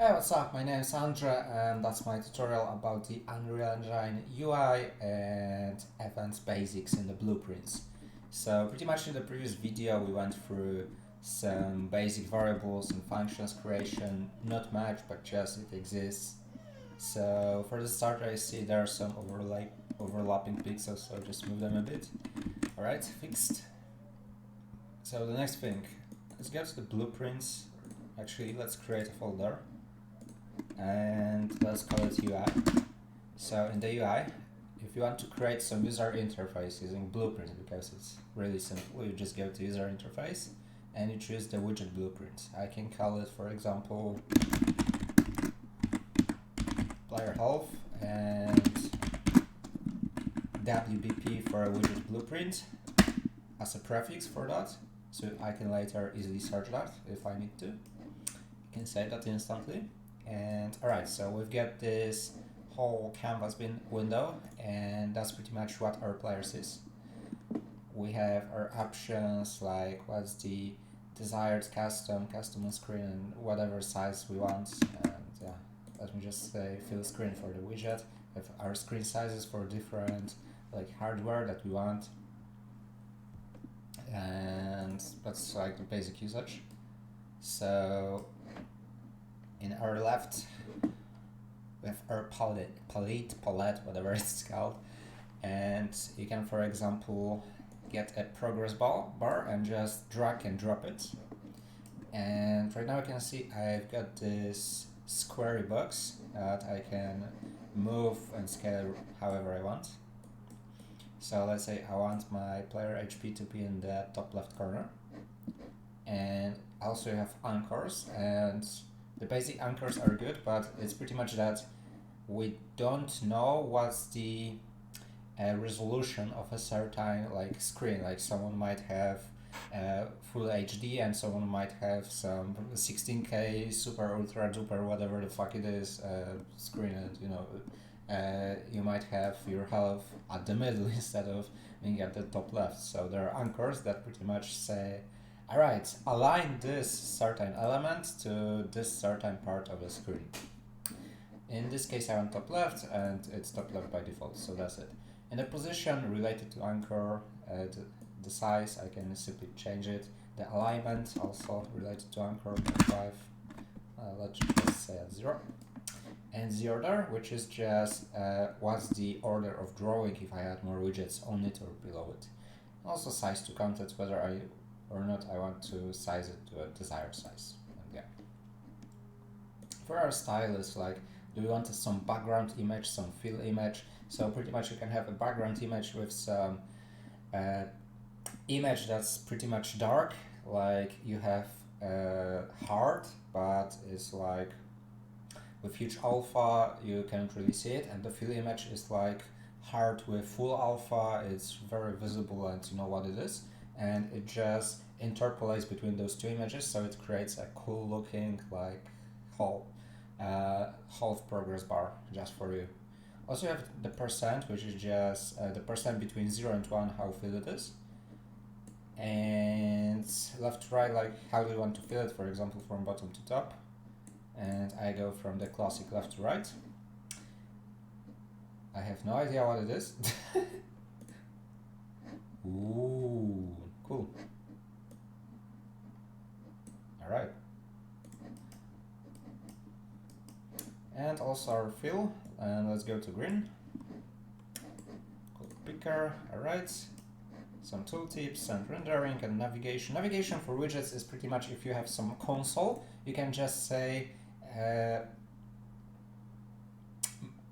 Hey, what's up? My name is Andra, and that's my tutorial about the Unreal Engine UI and advanced basics in the blueprints. So pretty much in the previous video we went through some basic variables and functions creation, not much, but just it exists. So for the start I see there are some overlapping pixels, so just move them a bit. Alright, fixed. So the next thing, let's go to the blueprints. Actually, let's create a folder and let's call it UI. So in the UI, if you want to create some user interface using blueprints, because it's really simple, you just go to user interface and you choose the widget blueprint. I can call it, for example, player health and WBP for a widget blueprint as a prefix for that, so I can later easily search that if I need to. You can save that instantly. And alright, so we've got this whole canvas window, and that's pretty much what our player sees. We have our options like what's the desired custom on screen, and whatever size we want. And yeah, let me just say fill screen for the widget. We have our screen sizes for different like hardware that we want, and that's like the basic usage. So in our left, we have our palette, whatever it's called, and you can, for example, get a progress bar and just drag and drop it. And right now you can see I've got this squarey box that I can move and scale however I want. So let's say I want my player HP to be in the top left corner, and also you have anchors, and the basic anchors are good, but it's pretty much that we don't know what's the resolution of a certain like screen. Like someone might have full HD and someone might have some 16K super ultra duper whatever the fuck it is screen, and you might have your health at the middle instead of being at the top left. So there are anchors that pretty much say, alright, align this certain element to this certain part of the screen. In this case I want top left, and it's top left by default, so that's it. In the position related to anchor, the size, I can simply change it. The alignment also related to anchor, 5, let's just say at 0. And the order, which is just what's the order of drawing if I add more widgets on it or below it. Also size to content, whether I or not I want to size it to a desired size. And yeah. For our style is like, do we want some background image, some fill image? So pretty much you can have a background image with some image that's pretty much dark, like you have heart, but it's like with huge alpha you can't really see it, and the fill image is like heart with full alpha, it's very visible and you know what it is, and it just interpolates between those two images, so it creates a cool looking like half progress bar just for you. Also you have the percent, which is just the percent between 0 and 1 how fill it is, and left to right, like how do you want to fill it, for example from bottom to top, and I go from the classic left to right. I have no idea what it is. Ooh, cool. Alright. And also our fill, and let's go to green. Code picker, alright. Some tooltips and rendering and navigation. Navigation for widgets is pretty much if you have some console, you can just say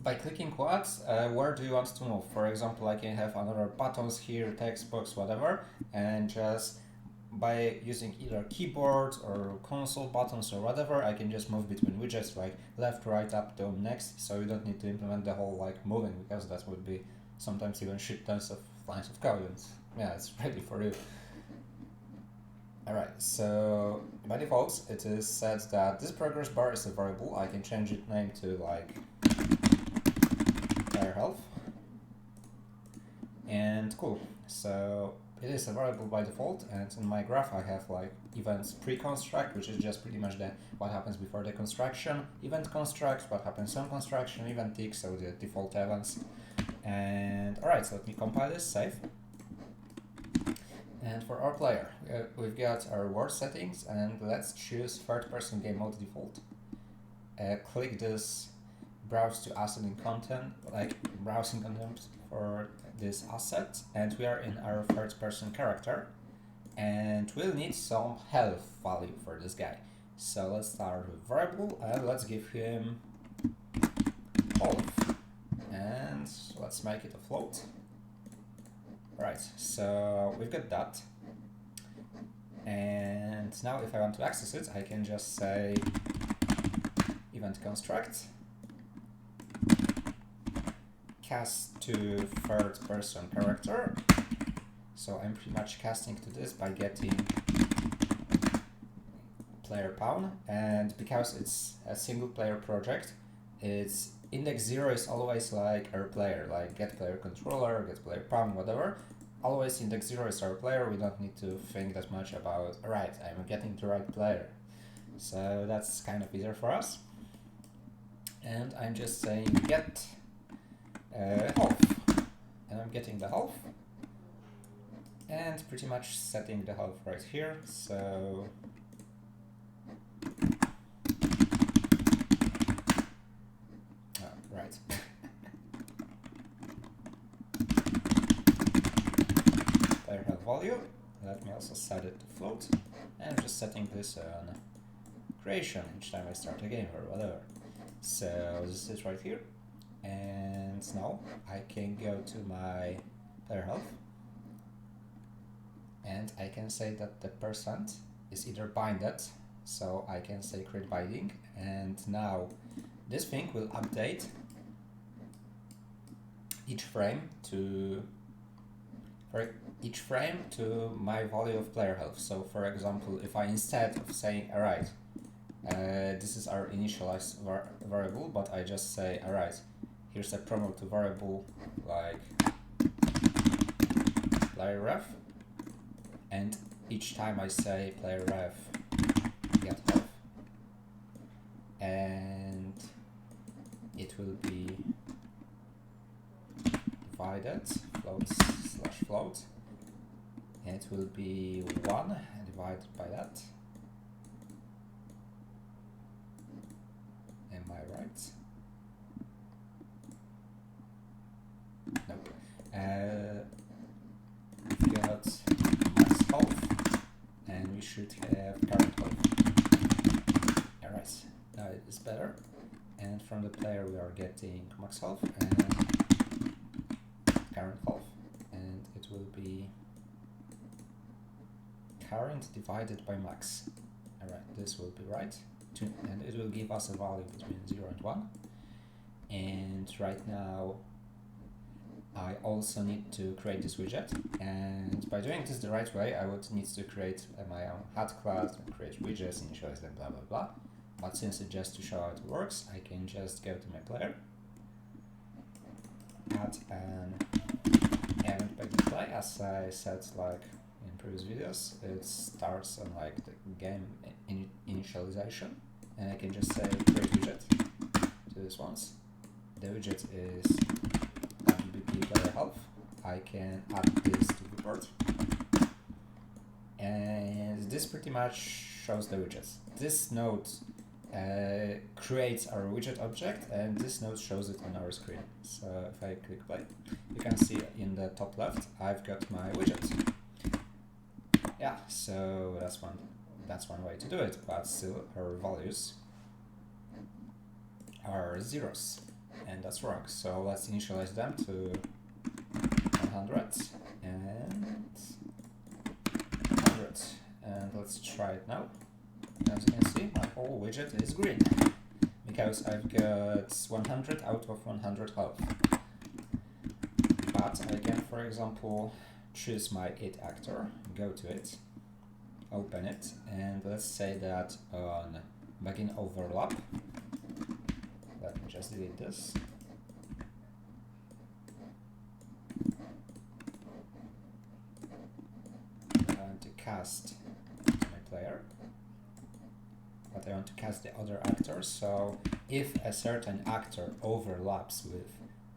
by clicking what, where do you want to move? For example, I can have another buttons here, text box, whatever, and just by using either keyboard or console buttons or whatever, I can just move between widgets like left, right, up, down, next, so you don't need to implement the whole like moving, because that would be sometimes even shit tons of lines of code, and yeah, it's ready for you. Alright, so by default it is set that this progress bar is a variable. I can change its name to like player health, and cool. So it is a variable by default, and in my graph I have like events pre-construct, which is just pretty much the what happens before the construction, event construct, what happens on construction, event tick, so the default events. And alright, so let me compile this, save. And for our player, we've got our word settings, and let's choose third-person game mode default. Click this browse to asset in content, like browsing content for this asset, and we are in our third-person character, and we'll need some health value for this guy. So let's start with variable, and let's give him health, and let's make it a float. Right, so we've got that, and now if I want to access it, I can just say event construct cast to third person character. So I'm pretty much casting to this by getting player pawn, and because it's a single player project, its index 0 is always like our player, like get player controller, get player pawn, whatever. Always index 0 is our player, we don't need to think that much about, right, I'm getting the right player. So that's kind of easier for us. And I'm just saying get health, and I'm getting the health, and pretty much setting the health right here. So right. Player health value. Let me also set it to float, and I'm just setting this on creation each time I start a game or whatever. So this is right here, and now I can go to my player health, and I can say that the percent is either binded, so I can say create binding, and now this thing will update each frame to my value of player health. So for example, if I, instead of saying alright, this is our initialized variable, but I just say alright, here's a promote to variable like player ref, and each time I say player ref get health, and it will be divided float, and it will be 1 divided by that. Am I right? Nope. We've got max health, and we should have current health. Alright, now it is better. And from the player we are getting max health and current health, and it will be current divided by max. Alright, this will be right. And it will give us a value between 0 and 1. And right now I also need to create this widget, and by doing this the right way I would need to create my own HUD class, create widgets, initialize them, blah blah blah. But since it's just to show how it works, I can just go to my player, add an event by display. As I said like in previous videos, it starts on like the game initialization, and I can just say create widget to this once. The widget is WP player health. I can add this to the report, and this pretty much shows the widgets. This node creates our widget object, and this node shows it on our screen. So if I click play, you can see in the top left I've got my widget. Yeah, so that's one way to do it, but still our values are zeros, and that's wrong. So let's initialize them to 100 and 100, and let's try it now. As you can see, my whole widget is green because I've got 100 out of 100 health. But I can, for example, choose my it actor, go to it, open it, and let's say that on begin overlap, let me just delete this. cast my player, but I want to cast the other actor. So if a certain actor overlaps with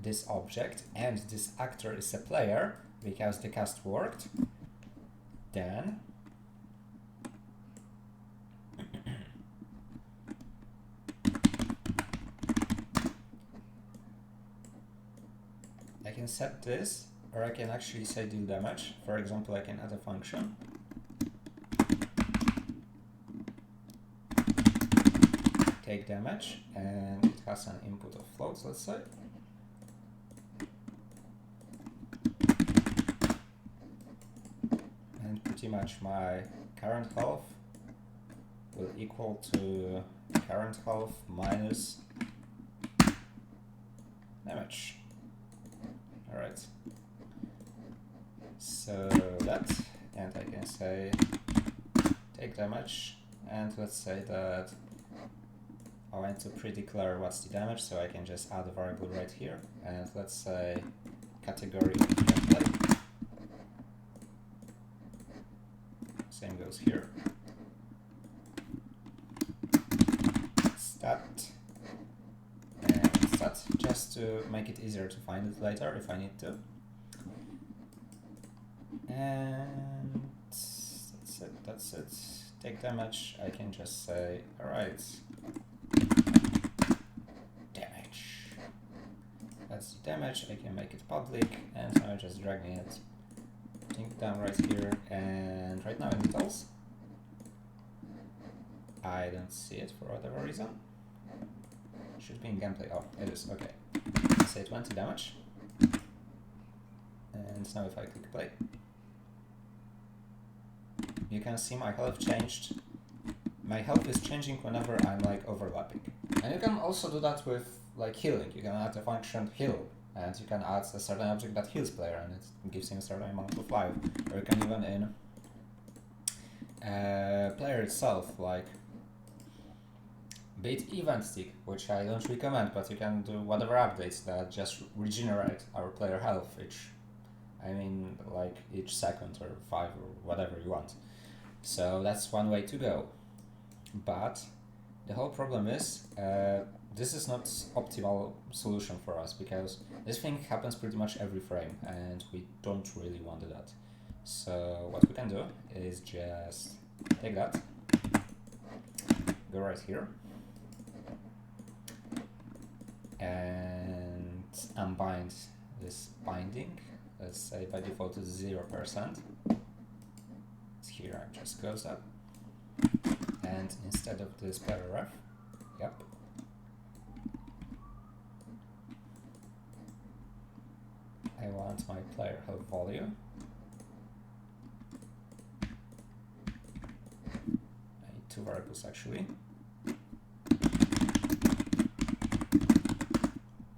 this object and this actor is a player because the cast worked, then I can set this, or I can actually say deal damage. For example, I can add a function. Take damage, and it has an input of floats, let's say. And pretty much my current health will equal to current health minus damage. Alright. So that, and I can say take damage, and let's say that I want to pre-declare what's the damage, so I can just add a variable right here, and let's say category of gameplay. Same goes here. Stat and stat, just to make it easier to find it later if I need to. And that's it. Take damage, I can just say, alright, damage. That's the damage, I can make it public, and now I'm just dragging it, putting it down right here, and right now in details, I don't see it for whatever reason. Should be in gameplay, oh, it is, okay. Let's say 20 damage, and now if I click play, you can see my health changed. My health is changing whenever I'm like overlapping. And you can also do that with like healing. You can add a function heal, and you can add a certain object that heals player and it gives him a certain amount of life. Or you can even in player itself, like be it event stick, which I don't recommend, but you can do whatever updates that just regenerate our player health each second or 5 or whatever you want. So that's one way to go. But the whole problem is this is not optimal solution for us, because this thing happens pretty much every frame and we don't really want that. So what we can do is just take that, go right here and unbind this binding. Let's say by default it's 0%. Here I just close that. And instead of this player ref, yep, I want my player health value. I need 2 variables actually.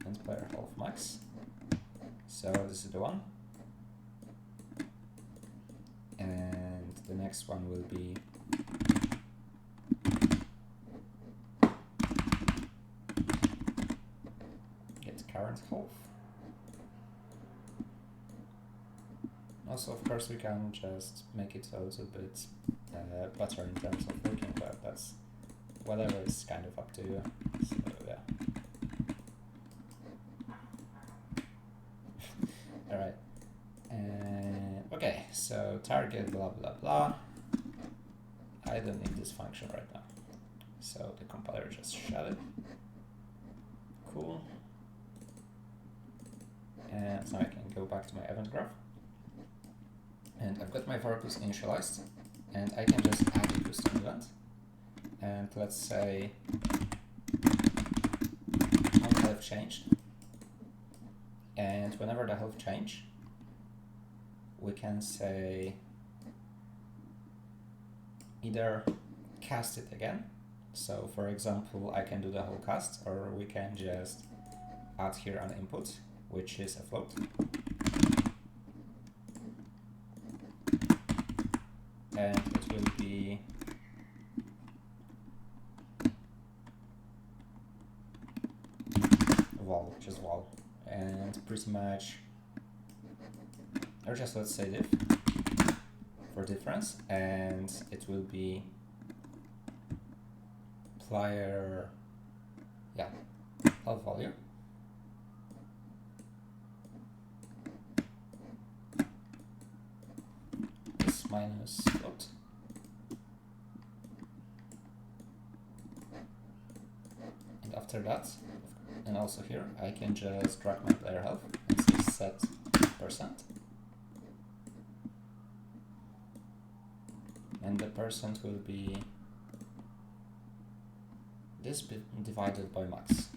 And player health max. So this is the one. And the next one will be get current health. Also, of course, we can just make it a little bit better in terms of working, but that's whatever is kind of up to you. So yeah. Alright. Okay, so target blah blah blah. I don't need this function right now. So the compiler just shut it. Cool. And now I can go back to my event graph. And I've got my variables initialized, and I can just add a custom event. And let's say my health changed. And whenever the health change, we can say either cast it again. So for example, I can do the whole cast, or we can just add here an input, which is a float. And it will be vol, just vol. And pretty much, or just let's say diff, for difference, and it will be plier, yeah, health value. This minus float. And after that, and also here, I can just drag my player health and say set percent. And the percent will be this bit divided by max.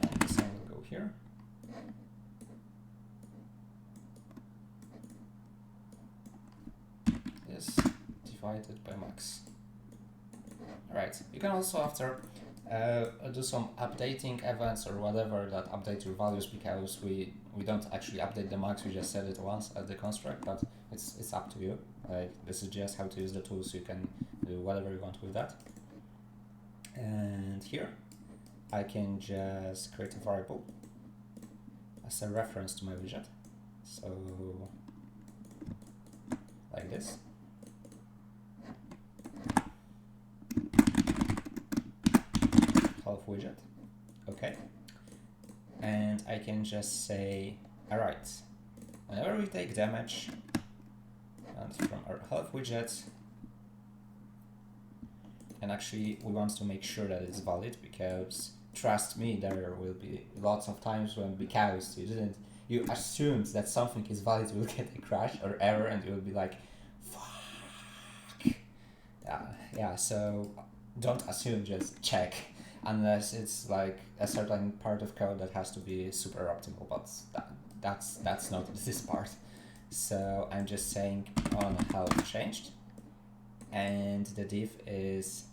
And the same will go here. This divided by max. Alright, you can also after do some updating events or whatever that update your values, because we don't actually update the max, we just set it once at the construct, but it's up to you. This is just how to use the tools, you can do whatever you want with that. And here I can just create a variable as a reference to my widget, so like this. Health widget, okay, and I can just say, alright, whenever we take damage and from our health widget, and actually we want to make sure that it's valid, because trust me, there will be lots of times when, because you assumed that something is valid, you will get a crash or error and you will be like, fuck. Yeah, so don't assume, just check. Unless it's like a certain part of code that has to be super optimal, but that's not this part. So I'm just saying on health changed, and the div is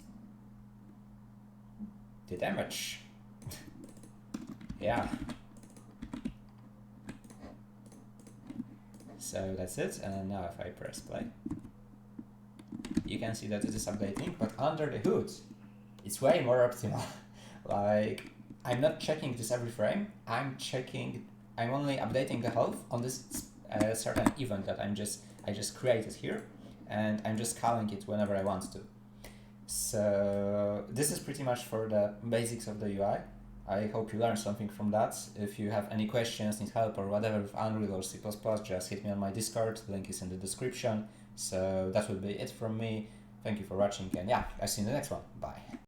the damage. Yeah. So that's it, and now if I press play, you can see that it is updating, but under the hood, it's way more optimal. Like, I'm not checking this every frame, I'm only updating the health on this certain event that I just created here, and I'm just calling it whenever I want to. So this is pretty much for the basics of the UI. I hope you learned something from that. If you have any questions, need help or whatever with Unreal or C++, just hit me on my Discord, link is in the description. So that will be it from me. Thank you for watching, and yeah, I'll see you in the next one. Bye.